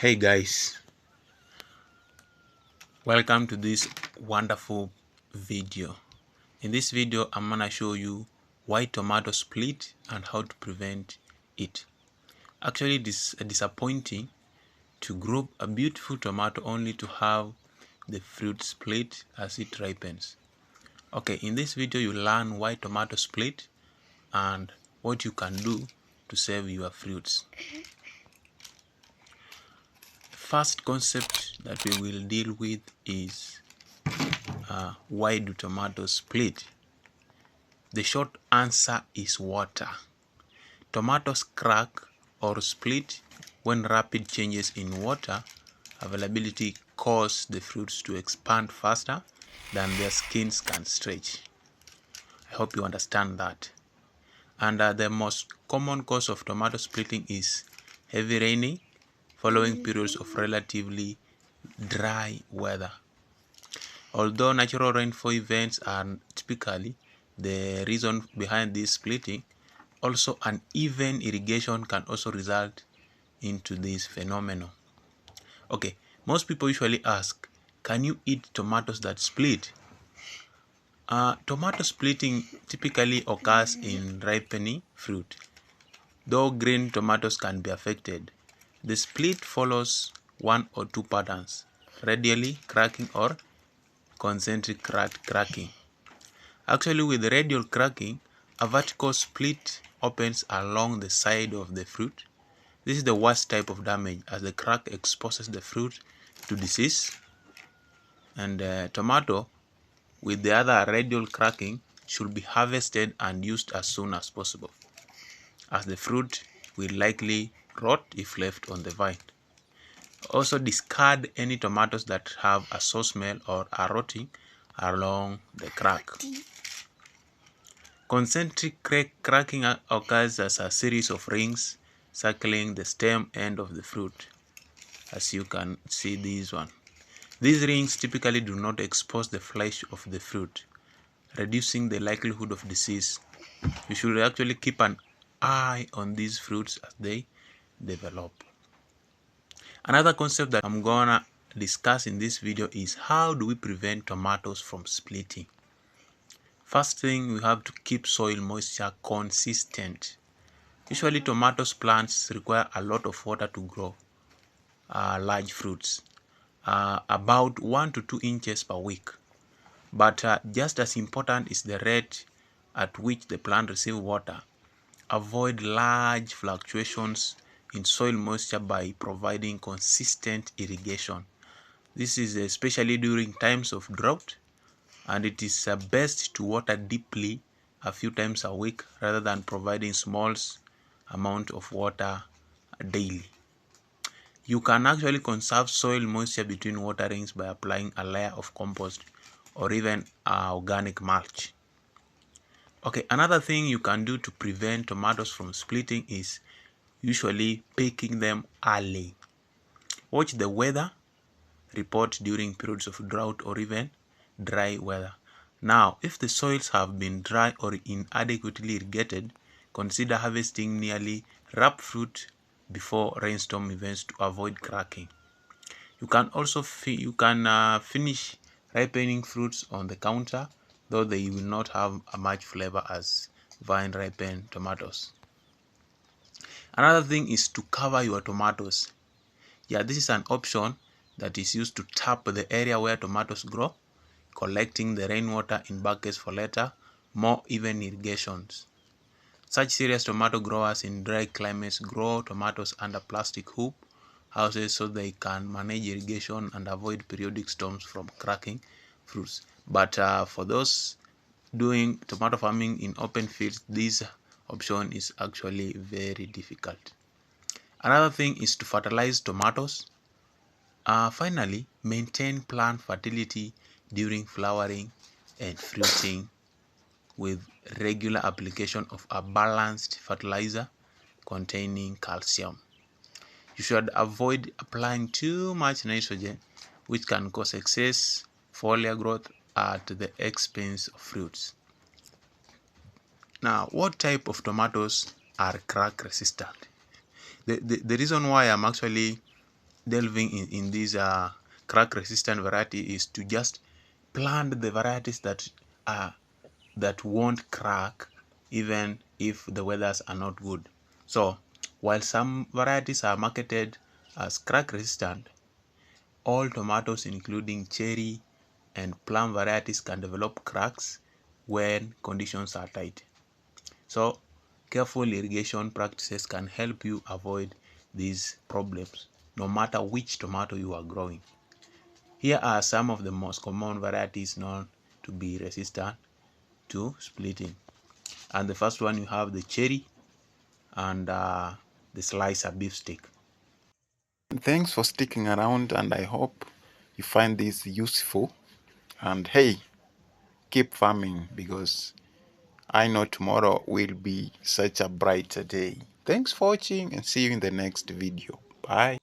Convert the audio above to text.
Hey guys, welcome to this wonderful video. In this video, I'm gonna show you why tomatoes split and how to prevent it. Actually, it is disappointing to grow a beautiful tomato only to have the fruit split as it ripens. Okay, in this video, you learn why tomatoes split and what you can do to save your fruits. First concept that we will deal with is why do tomatoes split? The short answer is water. Tomatoes crack or split when rapid changes in water availability cause the fruits to expand faster than their skins can stretch. I hope you understand that. And the most common cause of tomato splitting is heavy raining following periods of relatively dry weather. Although natural rainfall events are typically the reason behind this splitting, also uneven irrigation can also result into this phenomenon. Okay, most people usually ask, can you eat tomatoes that split? Tomato splitting typically occurs in ripening fruit. Though green tomatoes can be affected, the split follows one or two patterns: radially cracking or concentric cracking. Actually, with radial cracking, a vertical split opens along the side of the fruit. This is the worst type of damage as the crack exposes the fruit to disease. And tomato with the other radial cracking should be harvested and used as soon as possible, as the fruit will likely rot if left on the vine. Also, discard any tomatoes that have a sour smell or are rotting along the crack. Concentric cracking occurs as a series of rings circling the stem end of the fruit, as you can see this one. These rings typically do not expose the flesh of the fruit, reducing the likelihood of disease. You should actually keep an eye on these fruits as they develop. Another concept that I'm gonna discuss in this video is how do we prevent tomatoes from splitting? First thing, we have to keep soil moisture consistent. Usually tomatoes plants require a lot of water to grow large fruits, about 1 to 2 inches per week. But just as important is the rate at which the plant receives water. Avoid large fluctuations in soil moisture by providing consistent irrigation. This is especially during times of drought, and it is best to water deeply a few times a week rather than providing small amount of water daily. You can actually conserve soil moisture between waterings by applying a layer of compost or even organic mulch. Okay, another thing you can do to prevent tomatoes from splitting is usually picking them early. Watch the weather report during periods of drought or even dry weather. Now, if the soils have been dry or inadequately irrigated, consider harvesting nearly ripe fruit before rainstorm events to avoid cracking. You can also finish ripening fruits on the counter, though they will not have a much flavor as vine ripened tomatoes. Another thing is to cover your tomatoes. Yeah, this is an option that is used to tap the area where tomatoes grow, collecting the rainwater in buckets for later, more even irrigations. Such serious tomato growers in dry climates grow tomatoes under plastic hoop houses so they can manage irrigation and avoid periodic storms from cracking fruits. But for those doing tomato farming in open fields, this option is actually very difficult. Another thing is to fertilize tomatoes. Finally, maintain plant fertility during flowering and fruiting with regular application of a balanced fertilizer containing calcium. You should avoid applying too much nitrogen, which can cause excess foliar growth at the expense of fruits. Now, what type of tomatoes are crack resistant? The reason why I'm actually delving in this crack resistant variety is to just plant the varieties that won't crack even if the weathers are not good. So while some varieties are marketed as crack resistant, all tomatoes including cherry and plum varieties can develop cracks when conditions are tight. So careful irrigation practices can help you avoid these problems no matter which tomato you are growing. Here are some of the most common varieties known to be resistant to splitting. And the first one, you have the cherry and the slicer beef steak. Thanks for sticking around, and I hope you find this useful. And hey, keep farming because I know tomorrow will be such a brighter day. Thanks for watching and see you in the next video. Bye.